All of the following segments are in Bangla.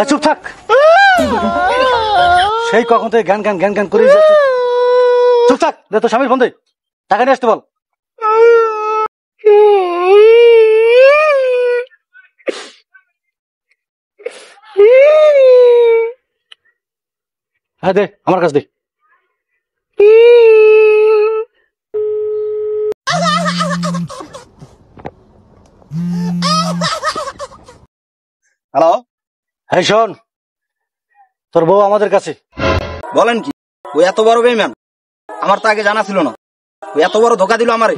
চুপ থাক, সেই কখন থেকে জ্ঞান জ্ঞান জ্ঞান জ্ঞান করে যাচ্ছে। চুপ থাক, দে তো স্বামীর ফোন দে, টাকা নিয়ে আসতে বল। হ্যাঁ দে, আমার কাছে দে। হ্যালো, হ্যাঁ শোন, তোর বউ আমাদের কাছে। বলেন কি? ওই এত বড় বেইমান? আমার তো আগে জানা ছিল না। ওই এত বড় ধোকা দিল আমারে।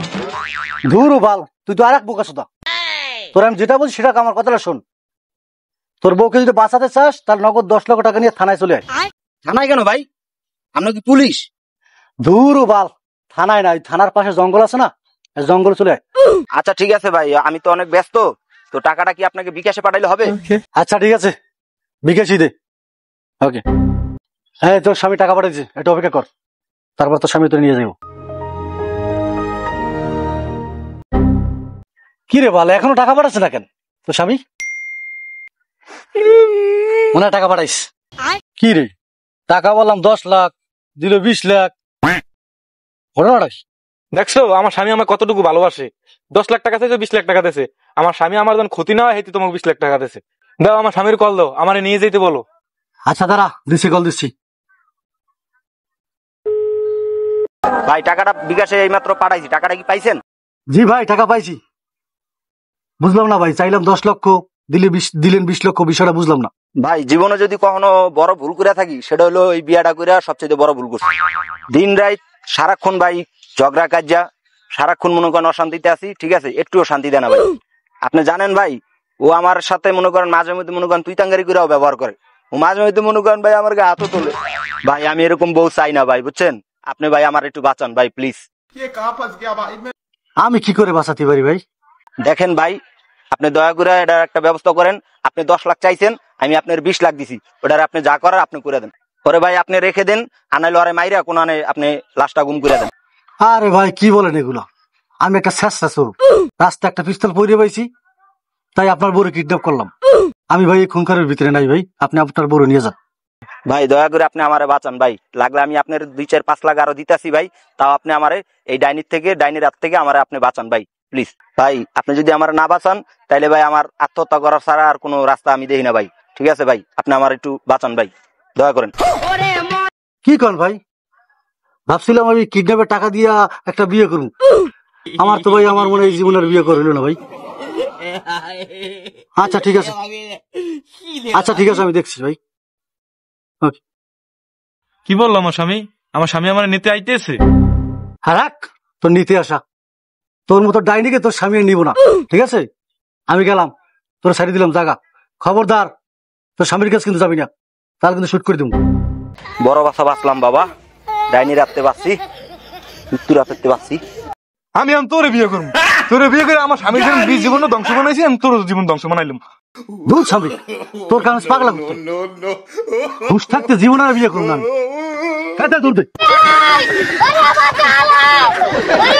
ধুর বাল, তুই তো আর এক বোকা সুদা। তোর আমি যেটা বলছি সেটা আমার কথাটা শোন। তোর বউকে যদি বাঁচাতে চাস তাহলে নগদ 10 লক্ষ টাকা নিয়ে থানায় চলে আয়। থানায় কেন ভাই? আপনার কি পুলিশ? ধুর বাল, থানায় না, ওই থানার পাশে জঙ্গল আছে না, জঙ্গল চলে আয়। আচ্ছা ঠিক আছে ভাই, আমি তো অনেক ব্যস্ত, তো টাকাটা কি আপনাকে বিকাশে পাঠাইলে হবে? আচ্ছা ঠিক আছে, বিকাশই দে। ওকে, হ্যাঁ তোর স্বামী টাকা পাঠাইছে, একটু অপেক্ষা কর, তারপর তোর স্বামী তোর নিয়ে যাবো। কি রে বাল, এখনো টাকা পাঠাচ্ছে না কেন তোর স্বামী? মনে হয় টাকা পাঠাইস। কি রে, টাকা বললাম 10 লাখ, দিল 20 লাখ। দেখছো আমার স্বামী আমার কতটুকু ভালোবাসে। 10 লাখ টাকা থেকে 20 লাখ টাকা দিয়েছে। আমার স্বামী আমার যখন ক্ষতি না হয় হেতু তোমাকে 20 লাখ টাকা দিয়েছে। দাও আমার স্বামীর কল দাও, আমার নিয়ে যেতে বলো। আচ্ছা দাঁড়া, দিচ্ছি, কল দিচ্ছি। ভাই টাকাটা বিকাশে এইমাত্র পাঠাইছি, টাকাটা কি পাইছেন? জি ভাই, টাকা পাইছি। বুঝলাম না ভাই, চাইলাম 10 লক্ষ, দিলেন 20 লক্ষ, বিষয়টা বুঝলাম না। ভাই জীবনে যদি কখনো বড় ভুল করে থাকি সেটা হলো এই বিয়াটা করে সবচেয়ে বড় ভুল করছি। দিন রাত সারাক্ষণ ভাই ঝগড়া কাজ্জা, সারাক্ষণ মনে করেন অশান্তিতে আছি, ঠিক আছে, একটুও শান্তি দেয় না ভাই। আপনি জানেন ভাই, ও আমার সাথে মনে করেন মাঝে মধ্যে মনে করেন তুই তাঙ্গারি করেও ব্যবহার করে। ও মাঝে মধ্যে মনে করেন ভাই আমার গায়ে হাতও তোলে। ভাই আমি এরকম বউ চাই না ভাই, বুঝছেন? আপনি ভাই আমার একটু বাঁচান ভাই প্লিজ। আমি কি করে বাঁচাতে পারি ভাই? দেখেন ভাই, আপনি দয়া করে এটার একটা ব্যবস্থা করেন। আপনি 10 লাখ চাইছেন, আমি আপনার 20 লাখ দিছি, ওটার আপনি যা করার আপনি করে দেন। পরে ভাই আপনি রেখে দেন, আনাইলে আরে মাইরা কোন আনে আপনি লাশটা গুম করে দেন। আরে ভাই কি বলেন এগুলো? আমি একটা শেষা স্বরূপ, রাস্তা একটা পিস্তল পরিয়ে পাইছি, তাই আপনার বউরে কিডন্যাপ করলাম। আমি ভাই এই খুনখারের ভিতরে নাই ভাই, আপনি আপনার বউরে নিয়ে যান। ভাই দয়া করে আপনি আমারে বাঁচান ভাই, লাগলে আমি আপনার 2-4-5 লাখ আরো দিতেছি ভাই, তাও আপনি আমারে এই ডাইনির হাত থেকে আমারে আপনি বাঁচান ভাই প্লিজ। ভাই আপনি যদি আমার না বাঁচান তাইলে ভাই আমার আত্মহত্যা করার ছাড়া আর কোনো রাস্তা আমি দেখি না ভাই, ঠিক আছে ভাই? আপনি আমার একটু বাঁচান ভাই, দয়া করেন। কি করেন ভাই? ভাবছিলাম আমি কিডন্যাপের টাকা দিয়া একটা বিয়ে করুন, আমার তো ভাই আমার মনে হয় জীবনের বিয়ে করিল না ভাই। আচ্ছা ঠিক আছে, আচ্ছা ঠিক আছে, আমি দেখছি ভাই। কি বললো আমার স্বামী? আমার স্বামী আমার নিতে আইতেছে। হারাক, তোর নিতে আসা, তোর মতো ডাইনিকে তোর স্বামী নিব না, ঠিক আছে? আমি গেলাম, তোর ছাড়ি দিলাম জায়গা। খবরদার তোর স্বামীর কাছে কিন্তু যাবি না, তার কিন্তু শুট করে দেবো। বড় বাসা বাঁচলাম বাবা, ডাইনি রাখতে পারছি, মৃত্যু রাখতে পারছি। আমি তোরে বিয়ে করবো, তোরে বিয়ে করে আমার স্বামীর জীবন ধ্বংস বানাইছি, আমি তোর জীবন ধ্বংস বানাইলাম। দূর স্বামী, তোর কারণে পাগলা করতে হুশ থাকতে জীবনে বিয়ে করুন আমি। দূর দে।